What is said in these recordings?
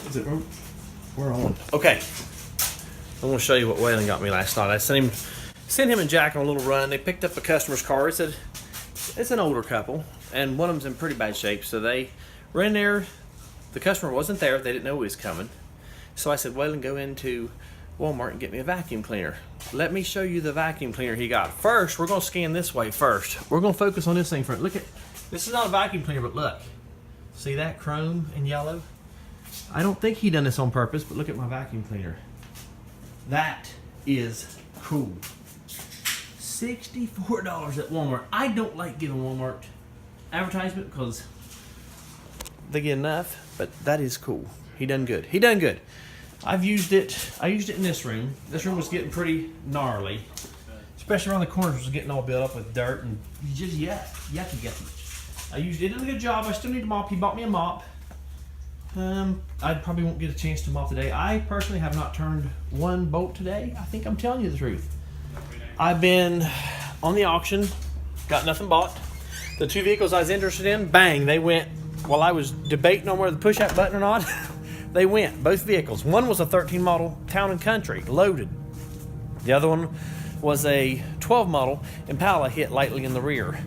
Is it? We're on. Okay. I'm going to show you what Waylon got me last night. I sent him and Jack on a little run. They picked up a customer's car. It's an older couple, and one of them's in pretty bad shape. So they were in there. The customer wasn't there. They didn't know he was coming. So I said, Waylon, go into Walmart and get me a vacuum cleaner. Let me show you the vacuum cleaner he got. First, we're going to scan this way first. We're going to focus on this thing first. Look at, this is not a vacuum cleaner, but look. See that chrome and yellow? I don't think he done this on purpose, but look at my vacuum cleaner. That is cool. $64 at Walmart. I don't like giving Walmart advertisement because they get enough, but that is cool. He done good. He done good. I've used it. I used it in this room. This room was getting pretty gnarly, especially around the corners. Was getting all built up with dirt and just yucky. I used it. Did a good job. I still need a mop. He bought me a mop. I probably won't get a chance to mop today. I personally have not turned one bolt today. I think I'm telling you the truth. I've been on the auction, got nothing bought. The two vehicles I was interested in, bang, they went. While I was debating on whether to push that button or not, they went, both vehicles. One was a 13 model Town and Country, loaded. The other one was a 12 model Impala, hit lightly in the rear.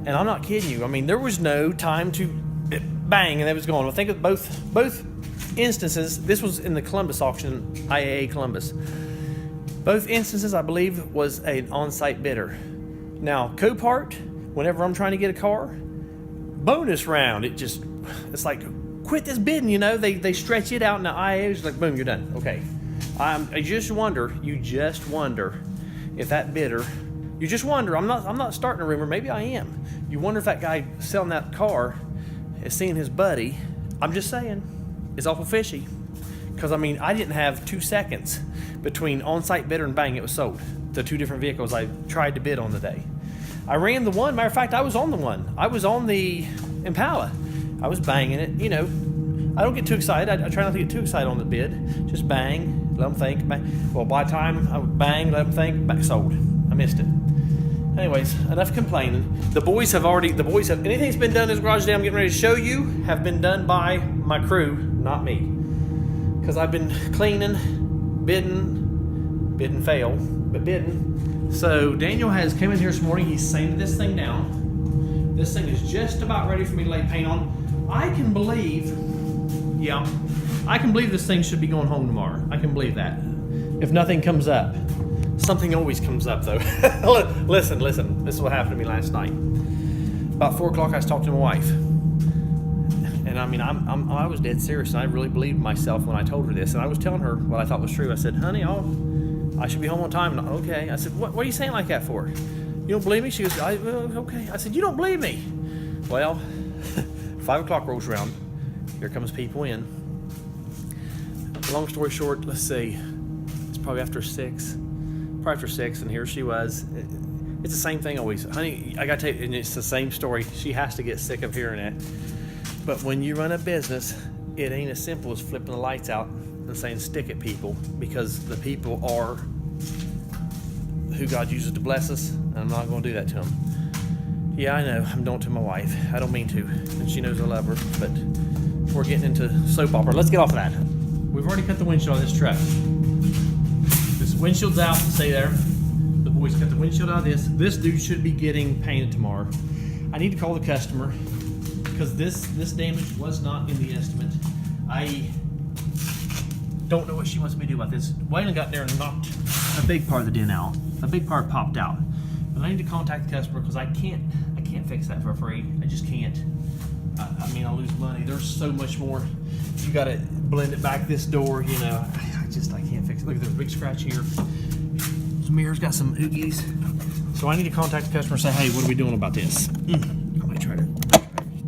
And I'm not kidding you. I mean, there was no time to bang, and it was gone. I think of both instances. This was in the Columbus auction, IAA Columbus. Both instances, I believe, was an on-site bidder. Now, Copart, whenever I'm trying to get a car, bonus round, it's like, quit this bidding, you know. They stretch it out, and the IAA is like, boom, you're done. Okay. You just wonder if that bidder, you just wonder, I'm not starting a rumor, maybe I am. You wonder if that guy selling that car is seeing his buddy. I'm just saying, it's awful fishy. Because, I mean, I didn't have 2 seconds between on-site bidder and bang, it was sold. The two different vehicles I tried to bid on today. I ran the one, matter of fact, I was on the one. I was on the Impala. I was banging it, you know. I don't get too excited. I try not to get too excited on the bid. Just bang, let them think, bang. Well, by the time I would bang, let them think, back, sold. I missed it. Anyways, enough complaining. The boys have anything that's been done in this garage today I'm getting ready to show you have been done by my crew, not me. Because I've been cleaning, bidding fail, but bidding. So Daniel came in here this morning, he's sanded this thing down. This thing is just about ready for me to lay paint on. I can believe this thing should be going home tomorrow. I can believe that. If nothing comes up. Something always comes up though. Listen, this is what happened to me last night. About 4 o'clock I was talking to my wife. And I mean, I was dead serious, and I really believed myself when I told her this. And I was telling her what I thought was true. I said, honey, I should be home on time. And, okay. I said, what are you saying like that for? You don't believe me? She goes, okay. I said, you don't believe me? Well, 5 o'clock rolls around. Here comes people in. Long story short, let's see. It's probably after 6. And here she was. It's the same thing always. Honey, I got to tell you, and it's the same story. She has to get sick of hearing it. But when you run a business, it ain't as simple as flipping the lights out and saying stick at people, because the people are who God uses to bless us, and I'm not going to do that to them. Yeah, I know. I'm doing it to my wife. I don't mean to, and she knows I love her, but we're getting into soap opera. Let's get off of that. We've already cut the windshield on this truck. This windshield's out. Stay there. The boys cut the windshield out of this. This dude should be getting painted tomorrow. I need to call the customer, because this damage was not in the estimate. I don't know what she wants me to do about this. Waylon got there and knocked a big part of the dent out. A big part popped out. But I need to contact the customer, because I can't fix that for free. I just can't. I mean, I'll lose money. There's so much more. You got to blend it back this door, you know. I can't fix it. Look, there's a big scratch here. This mirror's got some oogies. So I need to contact the customer and say, hey, what are we doing about this? I might try to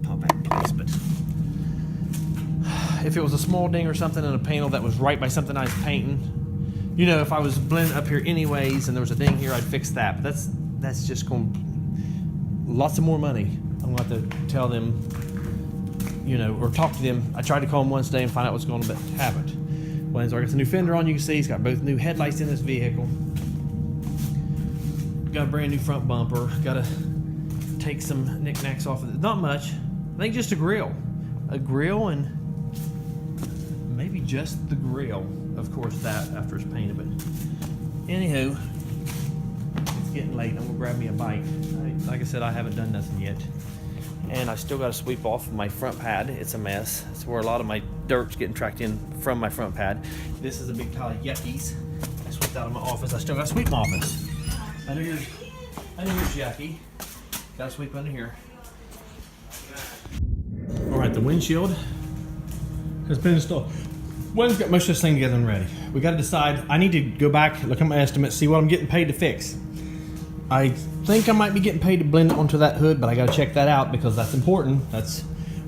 pop back in place, but if it was a small ding or something in a panel that was right by something I was painting, you know, if I was blending up here anyways and there was a ding here, I'd fix that. But that's just going lots of more money. I'm going to have to tell them, you know, or talk to them. I tried to call them once today and find out what's going on, but haven't. Well, I got the new fender on. You can see he's got both new headlights in this vehicle. Got a brand new front bumper. Got to take some knickknacks off of it. Not much. I think just a grill and maybe just the grill. Of course, that after it's painted. But anywho, it's getting late. I'm gonna grab me a bite. Like I said, I haven't done nothing yet. And I still got to sweep off my front pad. It's a mess. It's where a lot of my dirt's getting tracked in from my front pad. This is a big pile of yuckies. I swept out of my office. I still got to sweep my office. I know here's yucky. Got to sweep under here. All right, the windshield has been installed. Weldon's got most of this thing together and ready. We got to decide. I need to go back, look at my estimate, see what I'm getting paid to fix. I think I might be getting paid to blend it onto that hood, but I gotta check that out because that's important.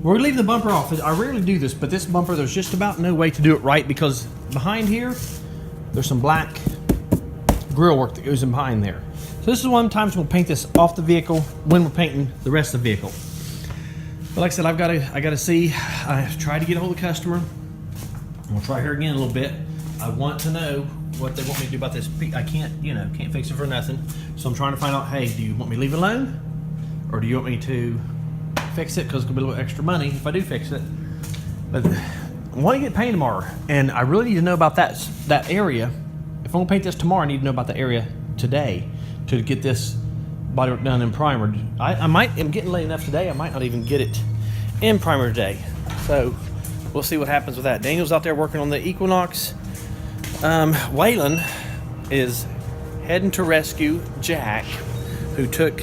We're gonna leave the bumper off. I rarely do this, but this bumper, there's just about no way to do it right because behind here, there's some black grill work that goes in behind there. So this is one of the times we'll paint this off the vehicle when we're painting the rest of the vehicle. But like I said, I gotta see. I tried to get a hold of the customer. We'll try her again a little bit. I want to know what they want me to do about this. I can't fix it for nothing. So I'm trying to find out, hey, do you want me to leave it alone? Or do you want me to fix it? Because it's gonna be a little extra money if I do fix it. But I want to get painted tomorrow. And I really need to know about that area. If I'm gonna paint this tomorrow, I need to know about the area today to get this body work done and primered. I'm getting late enough today, I might not even get it in primer today. So we'll see what happens with that. Daniel's out there working on the Equinox. Waylon is heading to rescue Jack, who took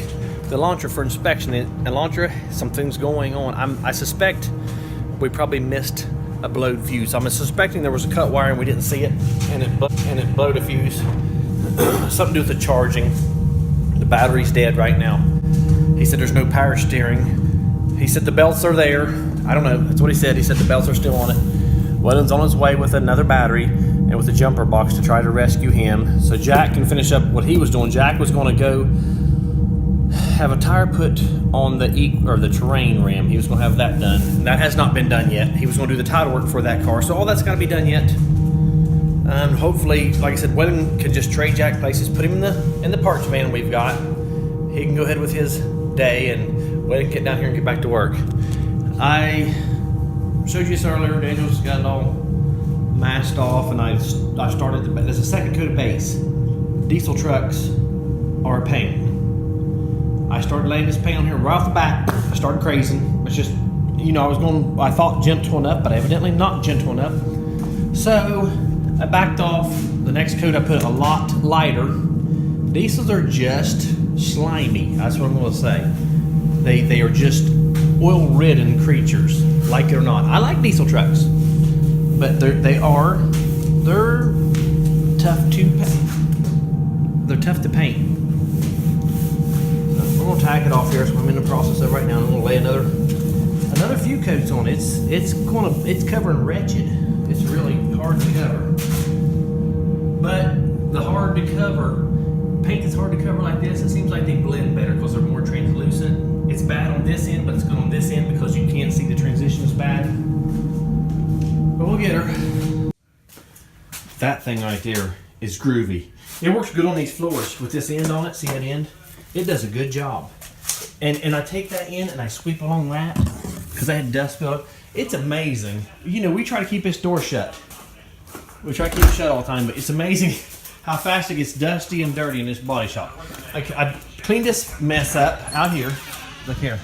the launcher for inspection. And launcher, something's going on. I suspect we probably missed a blowed fuse. I'm suspecting there was a cut wire and we didn't see it, and it blowed a fuse. Something to do with the charging. The battery's dead right now. He said there's no power steering. He said the belts are there. I don't know. That's what he said. He said the belts are still on it. Waylon's on his way with another battery and with a jumper box to try to rescue him, so Jack can finish up what he was doing. Jack was going to go have a tire put on the terrain rim. He was going to have that done. That has not been done yet. He was going to do the title work for that car, so all that's got to be done yet. Hopefully, like I said, Waylon can just trade Jack places, put him in the parts van we've got. He can go ahead with his day, and Waylon can get down here and get back to work. I showed you this earlier. Daniel's got it all masked off, and I started. There's a second coat of base. Diesel trucks are a pain. I started laying this paint on here right off the bat. I started crazing. It's just, I thought gentle enough, but evidently not gentle enough. So I backed off. The next coat I put a lot lighter. Diesels are just slimy. That's what I'm going to say. They are just oil-ridden creatures, like it or not. I like diesel trucks, but they're tough to paint. They're tough to paint. So we're gonna tag it off here. So I'm in the process of right now. I'm gonna lay another few coats on it. It's covering wretched. It's really hard to cover. But the hard to cover paint that's hard to cover like this, it seems like they blend better because they're more translucent. It's bad on this end, but it's good on this end because you can't see the transition is bad. But we'll get her. That thing right there is groovy. It works good on these floors with this end on it. See that end? It does a good job. And I take that end and I sweep along that because I had dust built up. It's amazing. We try to keep this door shut. We try to keep it shut all the time, but it's amazing how fast it gets dusty and dirty in this body shop. I cleaned this mess up out here. Look here.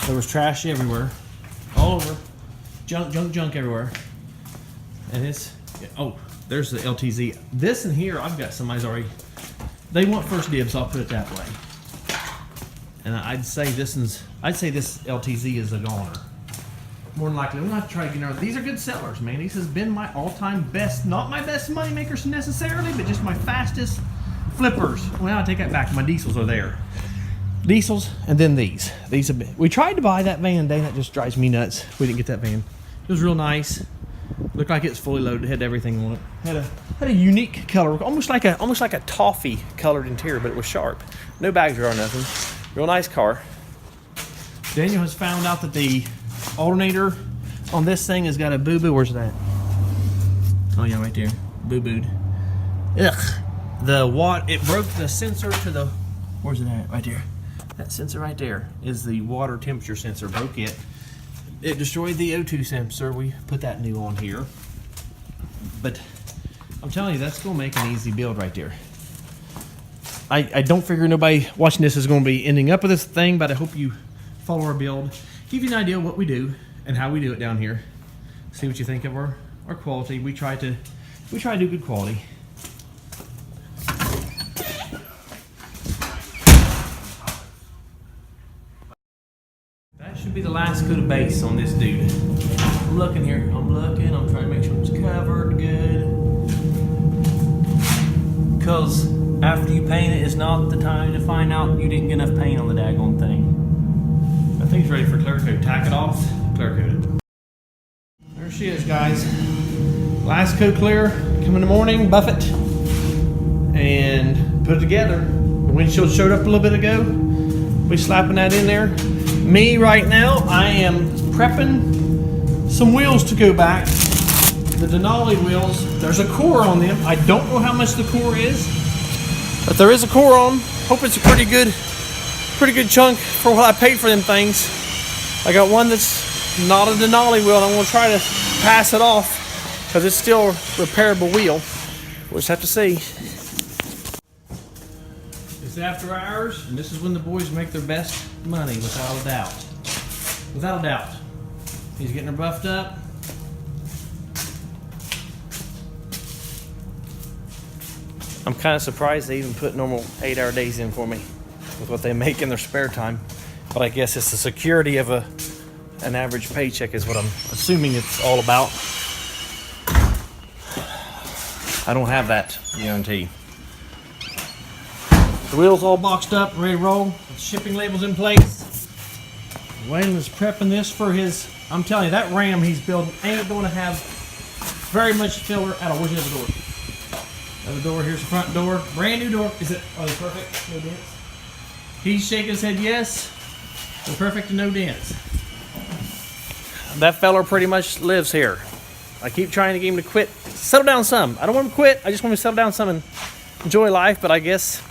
There was trash everywhere. All over. Junk everywhere. And there's the LTZ. This in here, I've got somebody's already, they want first dibs, I'll put it that way. And I'd say this LTZ is a goner. More than likely, I'm gonna have to try to get another. These are good sellers, man. These has been my all-time best, not my best money makers necessarily, but just my fastest flippers. Well, I take that back. My diesels are there. Diesels, and then these. These have been. We tried to buy that van today. That just drives me nuts. We didn't get that van. It was real nice. Looked like it's fully loaded. Had everything on it. Had a unique color, almost like a toffee colored interior, but it was sharp. No bags or nothing. Real nice car. Daniel has found out that the alternator on this thing has got a boo-boo. Where's that? Oh yeah, right there. Boo-booed. Ugh. It broke the sensor to the. Where's it at? Right there. That sensor right there is the water temperature sensor. Broke it. It destroyed the O2 sensor. We put that new on here. But I'm telling you, that's gonna make an easy build right there. I don't figure nobody watching this is gonna be ending up with this thing, but I hope you follow our build. Give you an idea of what we do and how we do it down here. See what you think of our quality. We try to do good quality. That should be the last coat of base on this dude. I'm looking here. I'm trying to make sure it's covered good. Because after you paint it, it's not the time to find out you didn't get enough paint on the daggone thing. I think it's ready for clear coat. Tack it off, clear coat it. There she is, guys. Last coat clear. Come in the morning, buff it, and put it together. The windshield showed up a little bit ago. We slapping that in there. Me right now, I am prepping some wheels to go back. The Denali wheels. There's a core on them. I don't know how much the core is, but there is a core on. Hope it's a pretty good chunk for what I paid for them things. I got one that's not a Denali wheel, and I'm gonna try to pass it off because it's still a repairable wheel. We'll just have to see. It's after hours, and this is when the boys make their best money, without a doubt. Without a doubt. He's getting her buffed up. I'm kind of surprised they even put normal 8-hour days in for me with what they make in their spare time. But I guess it's the security of an average paycheck is what I'm assuming it's all about. I don't have that guarantee. The wheels all boxed up, ready to roll. The shipping labels in place. Waylon is prepping this for his, I'm telling you, that Ram he's building ain't going to have very much filler at all. Where's the other door? Other door, here's the front door. Brand new door. Is it, are they perfect? No dents? He's shaking his head yes. They're perfect and no dents. That feller pretty much lives here. I keep trying to get him to quit. Settle down some. I don't want him to quit. I just want him to settle down some and enjoy life, but I guess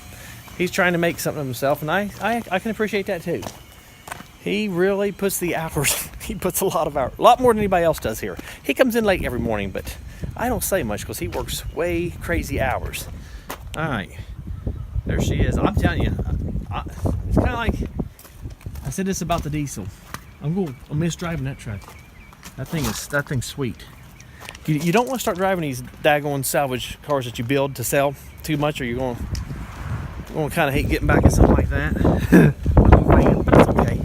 he's trying to make something of himself, and I can appreciate that too. He really puts the hours. He puts a lot of hours, a lot more than anybody else does here. He comes in late every morning, but I don't say much because he works way crazy hours. All right, there she is. I'm telling you, it's kind of like I said this about the diesel. I'm miss driving that truck. That thing's sweet. You don't want to start driving these daggone salvage cars that you build to sell too much, or you're going to kind of hate getting back in something like that. But it's okay.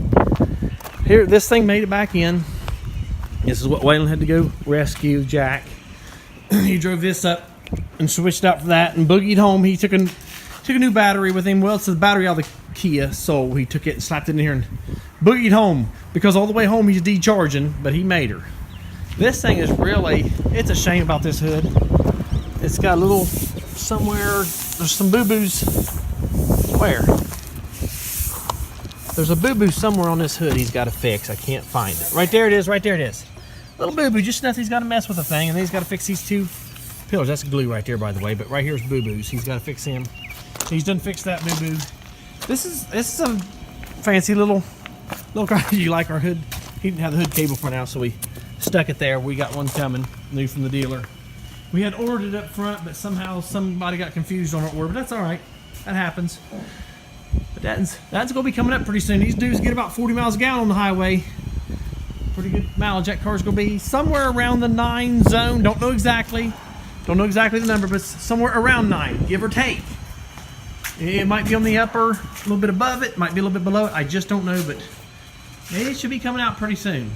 Here, this thing made it back in. This is what Waylon had to go rescue Jack. He drove this up and switched out for that and boogied home. He took a new battery with him. Well, it's the battery out of the Kia, so he took it and slapped it in here and boogied home, because all the way home he's decharging, but he made her. This thing is really, it's a shame about this hood. It's got a little, somewhere, there's some boo-boos. Where? There's a boo-boo somewhere on this hood he's got to fix. I can't find it. Right there it is, right there it is. Little boo-boo, just nothing. He's got to mess with the thing, and then he's got to fix these two pillars. That's glue right there, by the way, but right here's boo-boos. He's got to fix him. He's done fixed that boo-boo. This is a fancy little car. You like our hood? He didn't have the hood cable for now, so we stuck it there. We got one coming, new from the dealer. We had ordered it up front, but somehow somebody got confused on our order, but that's all right. That happens. But that's going to be coming up pretty soon. These dudes get about 40 miles a gallon on the highway. Pretty good mileage. That car's going to be somewhere around the 9 zone. Don't know exactly the number, but somewhere around 9, give or take. It might be on the upper, a little bit above it, might be a little bit below it. I just don't know, but it should be coming out pretty soon.